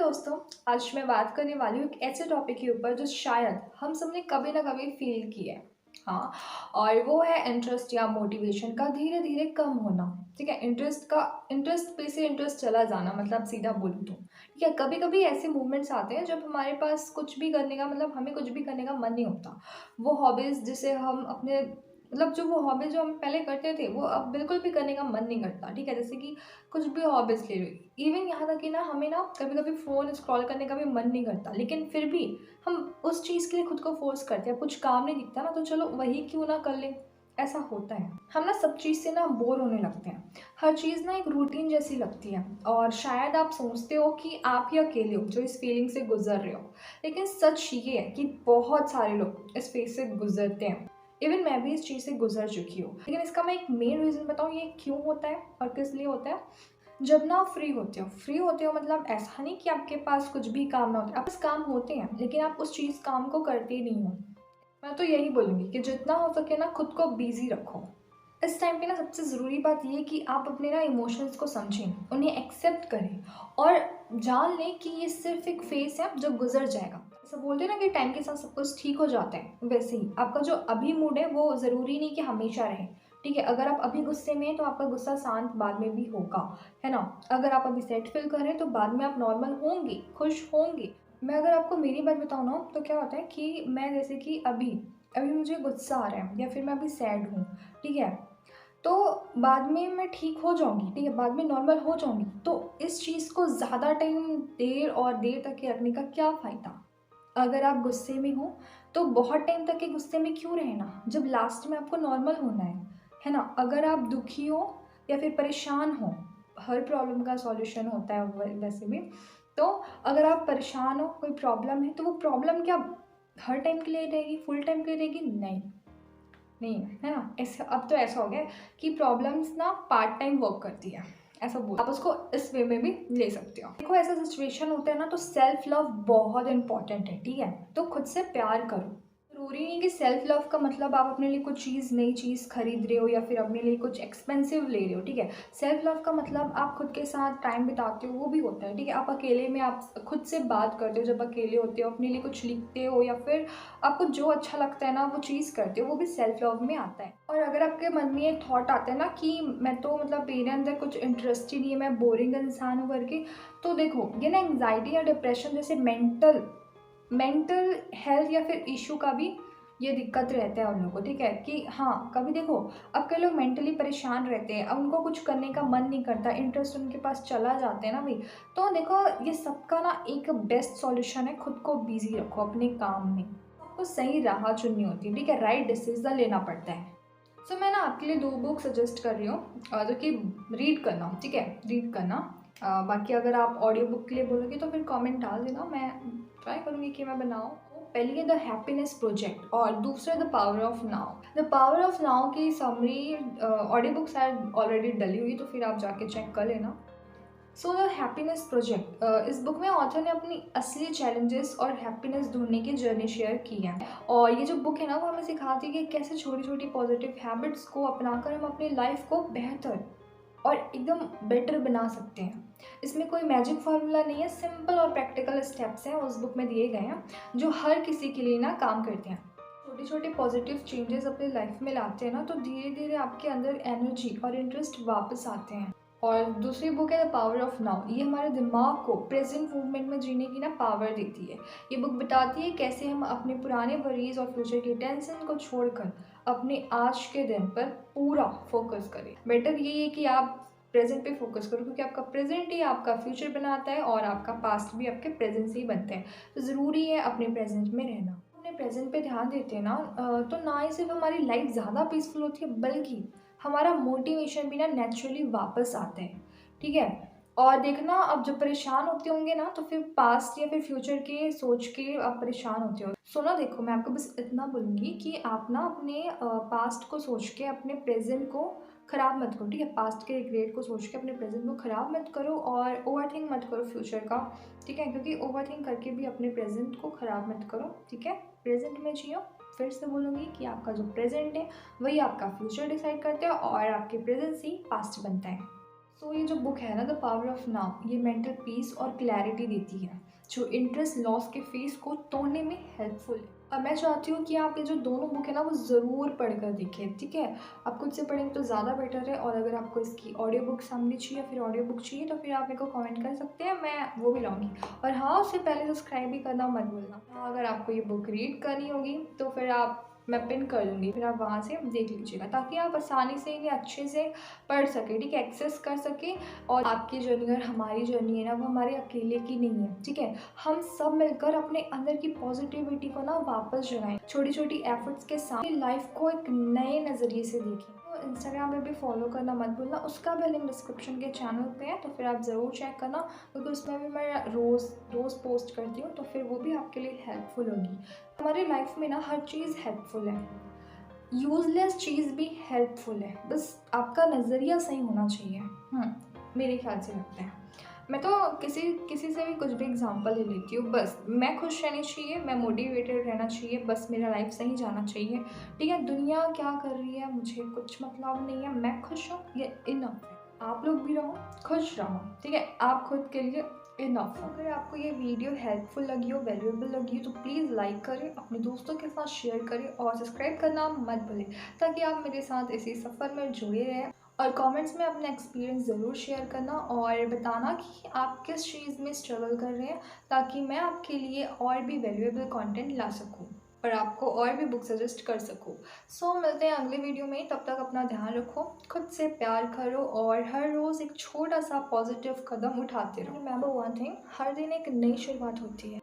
दोस्तों, आज मैं बात करने वाली हूँ एक ऐसे टॉपिक के ऊपर जो शायद हम सबने कभी ना कभी फील किया है। हाँ, और वो है इंटरेस्ट या मोटिवेशन का धीरे धीरे कम होना। ठीक है, इंटरेस्ट पे से इंटरेस्ट चला जाना, मतलब सीधा बोलूँ तो ठीक है। कभी कभी ऐसे मूवमेंट्स आते हैं जब हमारे पास कुछ भी करने का, मतलब हमें कुछ भी करने का मन नहीं होता। वो हॉबीज़ जिसे हम अपने, मतलब जो वो हॉबीज़ जो हम पहले करते थे वो अब बिल्कुल भी करने का मन नहीं करता। ठीक है, जैसे कि कुछ भी हॉबीज़ ले लो, इवन यहाँ तक कि ना हमें ना कभी कभी फ़ोन स्क्रॉल करने का भी मन नहीं करता, लेकिन फिर भी हम उस चीज़ के लिए खुद को फोर्स करते हैं। कुछ काम नहीं दिखता ना, तो चलो वही क्यों ना कर लें। ऐसा होता है, हम ना सब चीज़ से ना बोर होने लगते हैं। हर चीज़ ना एक रूटीन जैसी लगती है, और शायद आप सोचते हो कि आप ही अकेले हो जो इस फीलिंग से गुजर रहे हो, लेकिन सच ये है कि बहुत सारे लोग इस फेज से गुजरते हैं। इवन मैं भी इस चीज़ से गुजर चुकी हूँ, लेकिन इसका मैं एक मेन रीज़न बताऊँ ये क्यों होता है और किस लिए होता है। जब ना आप फ्री होते हो मतलब ऐसा नहीं कि आपके पास कुछ भी काम ना होते, आपके पास काम होते हैं लेकिन आप उस चीज़ काम को करते ही नहीं हो। मैं तो यही बोलूँगी कि जितना हो सके ना खुद को बिजी रखो। इस टाइम पे ना सबसे ज़रूरी बात ये है कि आप अपने ना इमोशंस को समझें, उन्हें एक्सेप्ट करें और जान लें कि ये सिर्फ एक फेस है जो गुजर जाएगा। ऐसा बोलते हैं ना कि टाइम के साथ सब कुछ ठीक हो जाता है, वैसे ही आपका जो अभी मूड है वो ज़रूरी नहीं कि हमेशा रहे। ठीक है, अगर आप अभी गुस्से में हैं तो आपका गुस्सा शांत बाद में भी होगा, है ना। अगर आप अभी सैड फील कर रहे हैं तो बाद में आप नॉर्मल होंगे, खुश होंगे। मैं अगर आपको मेरी बात बताऊँ ना, तो क्या होता है कि मैं जैसे कि अभी अभी मुझे गुस्सा आ रहा है या फिर मैं अभी सैड हूँ, ठीक है, तो बाद में मैं ठीक हो जाऊँगी, ठीक है, बाद में नॉर्मल हो जाऊँगी। तो इस चीज़ को ज़्यादा टाइम देर तक के रखने का क्या फ़ायदा? अगर आप गुस्से में हो, तो बहुत टाइम तक के गुस्से में क्यों रहना, जब लास्ट में आपको नॉर्मल होना है ना? अगर आप दुखी हो या फिर परेशान हो, हर प्रॉब्लम का सॉल्यूशन होता है वैसे भी। तो अगर आप परेशान हो, कोई प्रॉब्लम है, तो वो प्रॉब्लम क्या हर टाइम के लिए रहेगी, फुल टाइम के लिए रहेगी? नहीं। नहीं, है ना? ऐसा अब तो ऐसा हो गया है कि प्रॉब्लम्स ना पार्ट टाइम वर्क करती है, ऐसा बोल आप उसको इस वे में भी ले सकते हो। देखो ऐसा सिचुएशन होता है ना, तो सेल्फ लव बहुत इंपॉर्टेंट है, ठीक है? तो खुद से प्यार करो। ज़रूरी नहीं कि सेल्फ लव का मतलब आप अपने लिए कुछ नई चीज़ खरीद रहे हो या फिर अपने लिए कुछ एक्सपेंसिव ले रहे हो, ठीक है? सेल्फ लव का मतलब आप खुद के साथ टाइम बिताते हो, वो भी होता है, ठीक है? आप अकेले में आप खुद से बात करते हो, जब अकेले होते हो अपने लिए कुछ लिखते हो या फिर आपको जो अच्छा लगता है ना वो चीज़ करते हो, वो भी सेल्फ लव में आता है। और अगर आपके मन में ये थॉट आता है ना कि मैं तो मतलब मेरे अंदर कुछ इंटरेस्ट ही नहीं है, मैं बोरिंग इंसान हूँ करके, तो देखो ये ना एंग्जाइटी या डिप्रेशन जैसे मेंटल मेंटल हेल्थ या फिर इशू का भी ये दिक्कत रहता है उन लोगों को, ठीक है। कि हाँ, कभी देखो अब कई लोग मेंटली परेशान रहते हैं, अब उनको कुछ करने का मन नहीं करता, इंटरेस्ट उनके पास चला जाते हैं ना भाई। तो देखो ये सबका ना एक बेस्ट सॉल्यूशन है, खुद को बिजी रखो अपने काम में। आपको सही राह चुननी होती है, ठीक है, राइट डिसीजन लेना पड़ता है। सो मैं ना आपके लिए 2 बुक सजेस्ट कर रही हूँ, जो कि रीड करना, ठीक है, रीड करना। बाकी अगर आप ऑडियो बुक के लिए बोलोगे तो फिर कमेंट डाल देना, मैं ट्राई करूँगी कि मैं बनाऊँ। पहली है द हैप्पीनेस प्रोजेक्ट और दूसरा the power of now. The power of now की समरी ऑडियो बुक शायद ऑलरेडी डली हुई, तो फिर आप जाके चेक कर लेना। सो द हैप्पीनेस प्रोजेक्ट, इस बुक में ऑथर ने अपनी असली चैलेंजेस और हैप्पीनेस ढूंढने की जर्नी शेयर की है। और ये जो बुक है ना वो हमें सिखाती है कि कैसे छोटी छोटी पॉजिटिव हैबिट्स को अपनाकर हम अपनी लाइफ को बेहतर और एकदम बेटर बना सकते हैं। इसमें कोई मैजिक फार्मूला नहीं है, सिंपल और प्रैक्टिकल स्टेप्स हैं उस बुक में दिए गए हैं, जो हर किसी के लिए ना काम करते हैं। छोटे छोटे पॉजिटिव चेंजेस अपनी लाइफ में लाते हैं ना, तो धीरे धीरे आपके अंदर एनर्जी और इंटरेस्ट वापस आते हैं। और दूसरी बुक है द पावर ऑफ नाउ, ये हमारे दिमाग को प्रेजेंट मूवमेंट में जीने की ना पावर देती है। ये बुक बताती है कैसे हम अपने पुराने वरीज और फ्यूचर के टेंशन को छोड़कर अपने आज के दिन पर पूरा फोकस करें। बेटर यही है कि आप प्रेजेंट पे फोकस करो, क्योंकि आपका प्रेजेंट ही आपका फ्यूचर बनाता है और आपका पास्ट भी आपके प्रेजेंट से ही बनता है। तो ज़रूरी है अपने प्रेजेंट में रहना। अपने प्रेजेंट पे ध्यान देते हैं ना, तो ना ही सिर्फ हमारी लाइफ ज़्यादा पीसफुल होती है, बल्कि हमारा मोटिवेशन भी ना नेचुरली वापस आता है, ठीक है। और देखना, अब जब परेशान होते होंगे ना, तो फिर पास्ट या फिर फ्यूचर के सोच के आप परेशान होते हो। सो ना देखो, मैं आपको बस इतना बोलूँगी कि आप ना अपने पास्ट को सोच के अपने प्रेजेंट को ख़राब मत करो, ठीक है। पास्ट के रिग्रेट को सोच के अपने प्रेजेंट को ख़राब मत करो और ओवर थिंक मत करो फ्यूचर का, ठीक है, क्योंकि ओवर थिंक करके भी अपने प्रेजेंट को ख़राब मत करो, ठीक है। प्रेजेंट में जियो। फिर से बोलूँगी कि आपका जो प्रेजेंट है वही आपका फ्यूचर डिसाइड करता है और आपके प्रेजेंट से ही पास्ट बनता है। सो ये जो बुक है ना, द पावर ऑफ नाउ, ये मेंटल पीस और क्लैरिटी देती है, जो इंटरेस्ट लॉस के फेस को तोड़ने में हेल्पफुल है। और मैं चाहती हूँ कि आप ये जो दोनों बुक है ना वो ज़रूर पढ़कर देखें, ठीक है। आप खुद से पढ़ेंगे तो ज़्यादा बेटर है। और अगर आपको इसकी ऑडियो बुक सामने चाहिए या फिर ऑडियो बुक चाहिए तो फिर आप मेरे को कमेंट कर सकते हैं, मैं वो भी लाऊंगी। और हाँ, उससे पहले सब्सक्राइब भी करना मत भूलना। हाँ, अगर आपको ये बुक रीड करनी होगी तो फिर मैं पिन कर दूँगी, फिर आप वहाँ से देख लीजिएगा, ताकि आप आसानी से इन्हें अच्छे से पढ़ सकें, ठीक है, एक्सेस कर सकें। और आपकी जर्नी और हमारी जर्नी है ना, वो हमारे अकेले की नहीं है, ठीक है। हम सब मिलकर अपने अंदर की पॉजिटिविटी को ना वापस जगाएं, छोटी छोटी एफर्ट्स के साथ लाइफ को एक नए नज़रिए से देखें। तो इंस्टाग्राम पे भी फॉलो करना मत भूलना, उसका भी लिंक डिस्क्रिप्शन के चैनल पे है, तो फिर आप ज़रूर चेक करना, क्योंकि उसमें भी मैं रोज़ रोज़ पोस्ट करती हूँ, तो फिर वो भी आपके लिए हेल्पफुल होगी। हमारी लाइफ में ना हर चीज़ हेल्पफुल है, यूज़लेस चीज़ भी हेल्पफुल है, बस आपका नज़रिया सही होना चाहिए। मेरे ख्याल से लगता है। मैं तो किसी किसी से भी कुछ भी एग्जांपल ले लेती हूँ, बस मैं खुश रहनी चाहिए, मैं मोटिवेटेड रहना चाहिए, बस मेरा लाइफ सही जाना चाहिए, ठीक है। दुनिया क्या कर रही है मुझे कुछ मतलब नहीं है, मैं खुश हूँ, ये इनफ है। आप लोग भी रहो, खुश रहो, ठीक है, आप खुद के लिए इनफ हो। अगर आपको ये वीडियो हेल्पफुल लगी हो, वैल्यूएबल लगी हो, तो प्लीज़ लाइक करें, अपने दोस्तों के साथ शेयर करें और सब्सक्राइब करना मत भूलें, ताकि आप मेरे साथ इसी सफ़र में जुड़े रहें। और कमेंट्स में अपना एक्सपीरियंस ज़रूर शेयर करना और बताना कि आप किस चीज़ में स्ट्रगल कर रहे हैं, ताकि मैं आपके लिए और भी वैल्यूएबल कंटेंट ला सकूं और आपको और भी बुक सजेस्ट कर सकूं। सो मिलते हैं अगले वीडियो में, तब तक अपना ध्यान रखो, खुद से प्यार करो और हर रोज़ एक छोटा सा पॉजिटिव कदम उठाते रहो। रिमेंबर वन थिंग, हर दिन एक नई शुरुआत होती है।